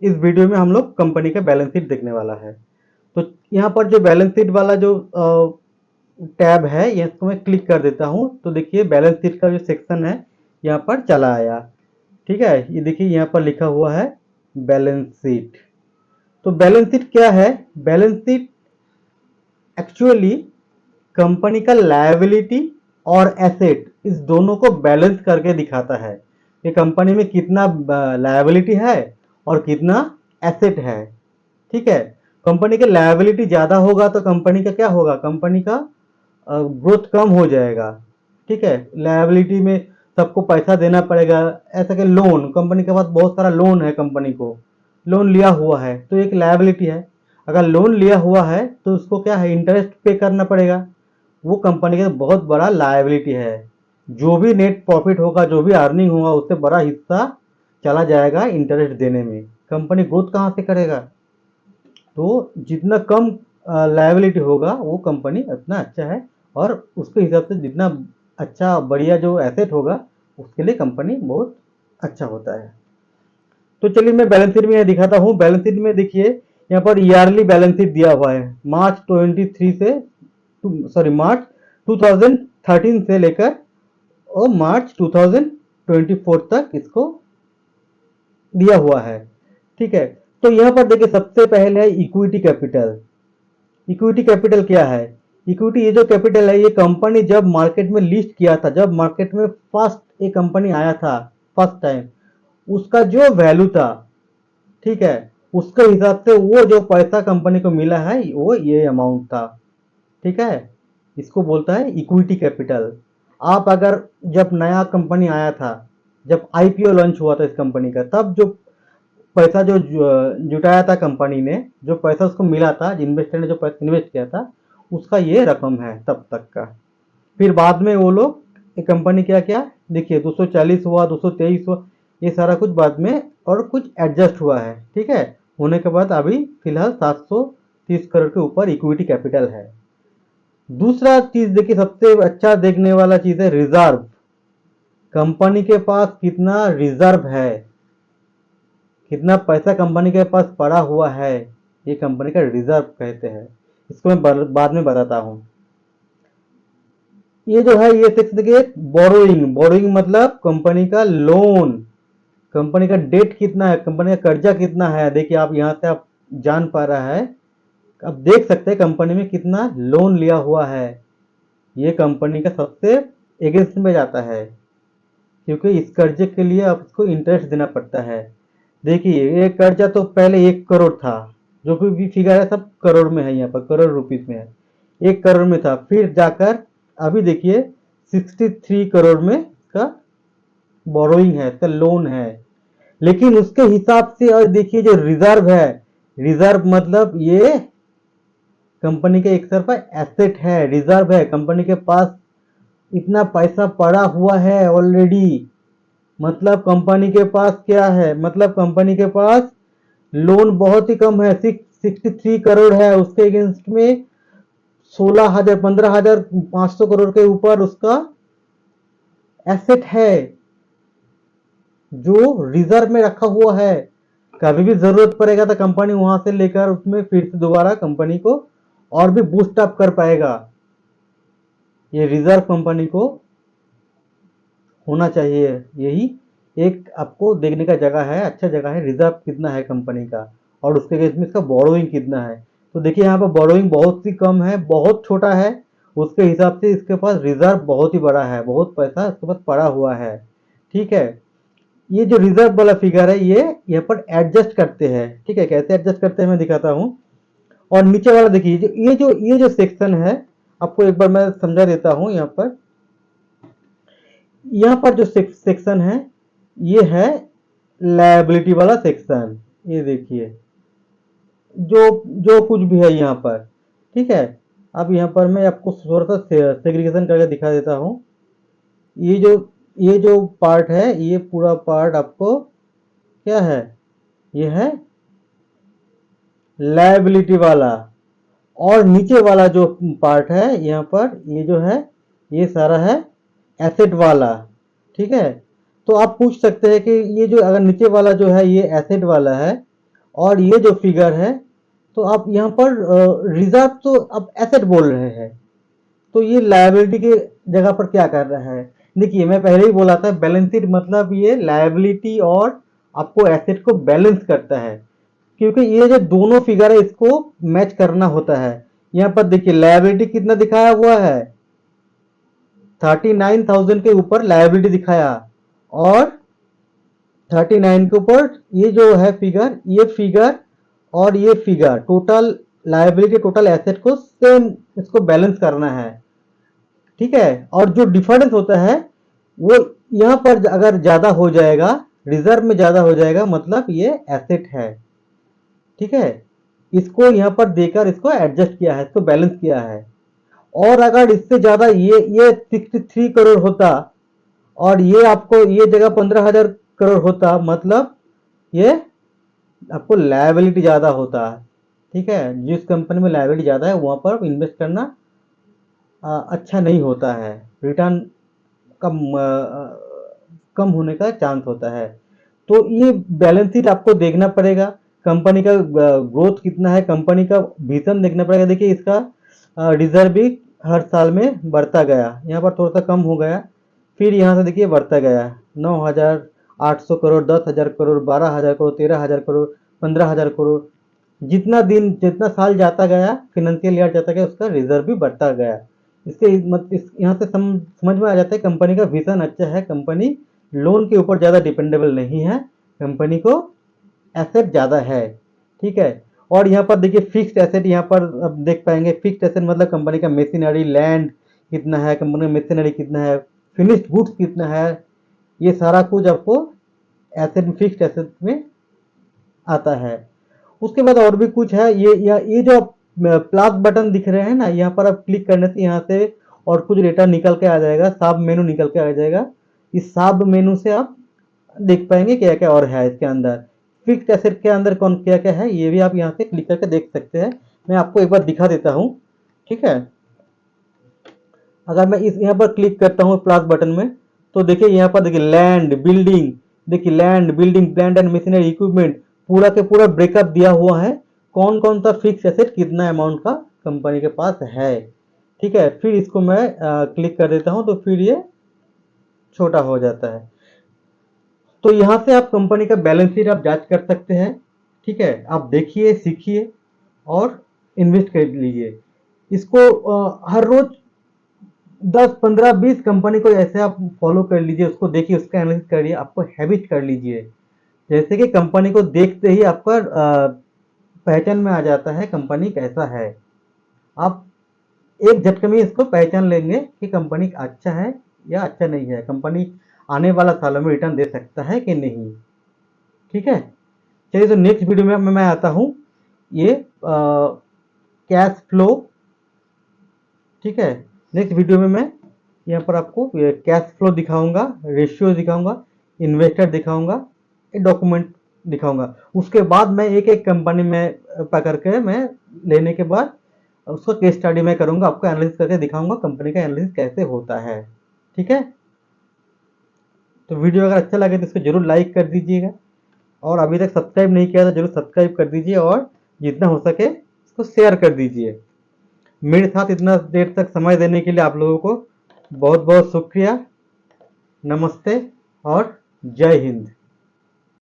इस वीडियो में हम लोग कंपनी का बैलेंस शीट देखने वाला है। तो यहाँ पर जो बैलेंस शीट वाला जो टैब है, ये इसको मैं क्लिक कर देता हूँ। तो देखिए बैलेंस शीट का जो सेक्शन है यहाँ पर चला आया। ठीक है, ये देखिए यहाँ पर लिखा हुआ है बैलेंस शीट। तो बैलेंस शीट क्या है? बैलेंस शीट एक्चुअली कंपनी का लायबिलिटी और एसेट, इस दोनों को बैलेंस करके दिखाता है कि कंपनी में कितना लायबिलिटी है और कितना एसेट है। ठीक है, कंपनी के लायबिलिटी ज़्यादा होगा तो कंपनी का क्या होगा? कंपनी का ग्रोथ कम हो जाएगा। ठीक है, लायबिलिटी में सबको पैसा देना पड़ेगा। ऐसा कि लोन, कंपनी के पास बहुत सारा लोन है, कंपनी को लोन लिया हुआ है तो एक लायबिलिटी है। अगर लोन लिया हुआ है तो उसको क्या है? इंटरेस्ट पे करना पड़ेगा। वो कंपनी का बहुत बड़ा लायबिलिटी है। जो भी नेट प्रॉफिट होगा, जो भी अर्निंग होगा, उससे बड़ा हिस्सा चला जाएगा इंटरेस्ट देने में। कंपनी ग्रोथ कहाँ से करेगा? तो जितना कम लायबिलिटी होगा वो कंपनी उतना अच्छा है, और उसके हिसाब से जितना अच्छा बढ़िया जो एसेट होगा उसके लिए कंपनी बहुत अच्छा होता है। तो चलिए मैं बैलेंस शीट में दिखाता हूँ। बैलेंस शीट में देखिए यहाँ पर ईयरली बैलेंस शीट दिया हुआ है। मार्च 23 से मार्च 2013 से लेकर और मार्च 2024 तक इसको दिया हुआ है। ठीक है, तो यहाँ पर देखिए सबसे पहले है इक्विटी कैपिटल। इक्विटी कैपिटल क्या है? इक्विटी, ये जो कैपिटल है, ये कंपनी जब मार्केट में लिस्ट किया था, जब मार्केट में फर्स्ट एक कंपनी आया था फर्स्ट टाइम, उसका जो वैल्यू था, ठीक है, उसके हिसाब से वो जो पैसा कंपनी को मिला है वो ये अमाउंट था। ठीक है, इसको बोलता है इक्विटी कैपिटल। आप अगर जब नया कंपनी आया था, जब आईपीओ लॉन्च हुआ था इस कंपनी का, तब जो पैसा जो जुटाया था कंपनी ने, जो पैसा उसको मिला था, इन्वेस्टर ने जो पैसा इन्वेस्ट किया था, उसका ये रकम है तब तक का। फिर बाद में वो लोग एक कंपनी क्या क्या देखिए 240 हुआ, 223 हुआ, ये सारा कुछ बाद में और कुछ एडजस्ट हुआ है। ठीक है, होने के बाद अभी फिलहाल 730 करोड़ के ऊपर इक्विटी कैपिटल है। दूसरा चीज देखिए, सबसे अच्छा देखने वाला चीज है रिजर्व। कंपनी के पास कितना रिजर्व है, कितना पैसा कंपनी के पास पड़ा हुआ है, ये कंपनी का रिजर्व कहते हैं। इसको मैं बाद में बताता हूँ। ये जो है ये सेक्शन देखिए, बोरोइंग। बोरोइंग मतलब कंपनी का लोन, कंपनी का डेट कितना है, कंपनी का कर्जा कितना है। देखिए आप यहाँ से आप जान पा रहा है, आप देख सकते हैं कंपनी में कितना लोन लिया हुआ है। ये कंपनी का सबसे एगेंस्ट में जाता है, क्योंकि इस कर्जे के लिए आपको इंटरेस्ट देना पड़ता है। देखिए ये कर्जा तो पहले 1 करोड़ था, जो भी फिगर है सब करोड़ में है, यहाँ पर करोड़ रुपीज में है। 1 करोड़ में था, फिर जाकर अभी देखिए 63 करोड़ में का बोरोइंग है, तो लोन है। लेकिन उसके हिसाब से और देखिए जो रिजर्व है, रिजर्व मतलब ये कंपनी के एक तरफा एसेट है, रिजर्व है, कंपनी के पास इतना पैसा पड़ा हुआ है ऑलरेडी। मतलब कंपनी के पास क्या है? मतलब कंपनी के पास लोन बहुत ही कम है, 63 करोड़ है, उसके अगेंस्ट में 16,000 15,500 करोड़ के ऊपर उसका एसेट है जो रिजर्व में रखा हुआ है। कभी भी जरूरत पड़ेगा तो कंपनी वहां से लेकर उसमें फिर से दोबारा कंपनी को और भी बूस्ट अप कर पाएगा। ये रिजर्व कंपनी को होना चाहिए। यही एक आपको देखने का जगह है, अच्छा जगह है, रिजर्व कितना है कंपनी का और उसके केस में इसका बोरोइंग कितना है। तो देखिए यहाँ पर बोरोइंग बहुत ही कम है, बहुत छोटा है, उसके हिसाब से इसके पास रिजर्व बहुत ही बड़ा है, बहुत पैसा इसके पास पड़ा हुआ है। ठीक है, ये जो रिजर्व वाला फिगर है ये यहाँ पर एडजस्ट करते हैं। ठीक है, कैसे एडजस्ट करते हैं मैं दिखाता हूँ। और नीचे वाला देखिए, ये जो सेक्शन है, आपको एक बार मैं समझा देता हूँ। यहाँ पर जो सेक्शन है ये है लायबिलिटी वाला सेक्शन। ये देखिए जो जो कुछ भी है यहाँ पर। ठीक है, अब यहाँ पर मैं आपको थोड़ा सा सेग्रीगेशन करके दिखा देता हूँ। ये जो ये जो पार्ट है, ये पूरा पार्ट आपको क्या है? ये है लायबिलिटी वाला। और नीचे वाला जो पार्ट है यहाँ पर, ये जो है ये सारा है एसेट वाला। ठीक है, तो आप पूछ सकते हैं कि ये जो अगर नीचे वाला जो है ये एसेट वाला है, और ये जो फिगर है, तो आप यहाँ पर रिजर्व तो आप एसेट बोल रहे हैं, तो ये लायबिलिटी के जगह पर क्या कर रहा है? देखिए मैं पहले ही बोला था, बैलेंस शीट मतलब ये लायबिलिटी और आपको एसेट को बैलेंस करता है, क्योंकि ये जो दोनों फिगर है इसको मैच करना होता है। यहाँ पर देखिए लायबिलिटी कितना दिखाया हुआ है, 39,000 के ऊपर लायबिलिटी दिखाया, और 39 के ऊपर ये जो है फिगर, ये फिगर और ये figure total liability total asset को सेम इसको बैलेंस करना है। ठीक है, और जो डिफरेंस होता है वो यहाँ पर अगर ज्यादा हो जाएगा, रिजर्व में ज्यादा हो जाएगा, मतलब ये एसेट है। ठीक है, इसको यहाँ पर देकर इसको एडजस्ट किया है, इसको बैलेंस किया है। और अगर इससे ज्यादा ये 63 करोड़ होता और ये आपको ये जगह 15,000 करोड़ होता, मतलब ये आपको लायबिलिटी ज्यादा होता है। ठीक है, जिस कंपनी में लायबिलिटी ज्यादा है वहां पर इन्वेस्ट करना अच्छा नहीं होता है, रिटर्न कम कम होने का चांस होता है। तो ये बैलेंस शीट आपको देखना पड़ेगा, कंपनी का ग्रोथ कितना है, कंपनी का विजन देखना पड़ेगा। देखिए इसका रिजर्व भी हर साल में बढ़ता गया, यहाँ पर थोड़ा सा कम हो गया, फिर यहाँ से देखिए बढ़ता गया, 9,800 करोड़, 10,000 करोड़, 12,000 करोड़, 13,000 करोड़, 15,000 करोड़, जितना दिन जितना साल जाता गया, फाइनेंशियल ईयर जाता गया, उसका रिजर्व भी बढ़ता गया। इसके यहाँ से समझ में आ जाता है कंपनी का विजन अच्छा है, कंपनी लोन के ऊपर ज़्यादा डिपेंडेबल नहीं है, कंपनी को एसेट ज़्यादा है। ठीक है, और यहाँ पर देखिए फिक्स्ड एसेट, यहाँ पर अब देख पाएंगे फिक्स्ड एसेट मतलब कंपनी का मशीनरी, लैंड कितना है, कंपनी का मशीनरी कितना है, फिनिश्ड गुड्स कितना है, ये सारा कुछ आपको एसेट फिक्स्ड एसेट में आता है। उसके बाद और भी कुछ है, ये जो प्लस बटन दिख रहे हैं ना, यहाँ पर आप क्लिक करने से यहाँ से और कुछ डेटा निकल के आ जाएगा, सब मेनू निकल के आ जाएगा। इस सब मेनू से आप देख पाएंगे क्या क्या और है इसके अंदर। फिक्स्ड एसेट के अंदर कौन क्या क्या है ये भी आप यहाँ से क्लिक करके देख सकते हैं। मैं आपको एक बार दिखा देता हूँ। ठीक है, अगर मैं इस यहाँ पर क्लिक करता हूँ प्लस बटन में, तो देखिए यहाँ पर देखिए लैंड बिल्डिंग, देखिए land building plant and machinery equipment पूरा के पूरा ब्रेकअप दिया हुआ है, कौन कौन सा फिक्स एसेट कितना अमाउंट का कंपनी के पास है। ठीक है, फिर इसको मैं क्लिक कर देता हूँ, तो फिर ये छोटा हो जाता है। तो यहाँ से आप कंपनी का बैलेंस शीट आप जांच कर सकते हैं। ठीक है, आप देखिए, सीखिए और इन्वेस्ट कर लीजिए। इसको हर रोज 10, 15, 20 कंपनी को ऐसे आप फॉलो कर लीजिए, उसको देखिए, उसका एनालिसिस करिए, आपको हैबिट कर लीजिए। जैसे कि कंपनी को देखते ही आपका पहचान में आ जाता है कंपनी कैसा है। आप एक झटके में इसको पहचान लेंगे कि कंपनी अच्छा है या अच्छा नहीं है, कंपनी आने वाला सालों में रिटर्न दे सकता है कि नहीं। ठीक है, चलिए, तो नेक्स्ट वीडियो में मैं आता हूँ ये कैश फ्लो। ठीक है, नेक्स्ट वीडियो में मैं यहाँ पर आपको कैश फ्लो दिखाऊंगा, रेशियो दिखाऊंगा, इन्वेस्टर दिखाऊंगा, एक डॉक्यूमेंट दिखाऊंगा। उसके बाद मैं एक एक कंपनी में पकड़ के मैं लेने के बाद उसका केस स्टडी मैं करूंगा, आपको एनालिसिस करके दिखाऊंगा कंपनी का एनालिसिस कैसे होता है। ठीक है, तो वीडियो अगर अच्छा लगे तो इसको जरूर लाइक कर दीजिएगा, और अभी तक सब्सक्राइब नहीं किया तो जरूर सब्सक्राइब कर दीजिए, और जितना हो सके इसको शेयर कर दीजिए। मेरे साथ इतना देर तक समय देने के लिए आप लोगों को बहुत बहुत शुक्रिया। नमस्ते और जय हिंद।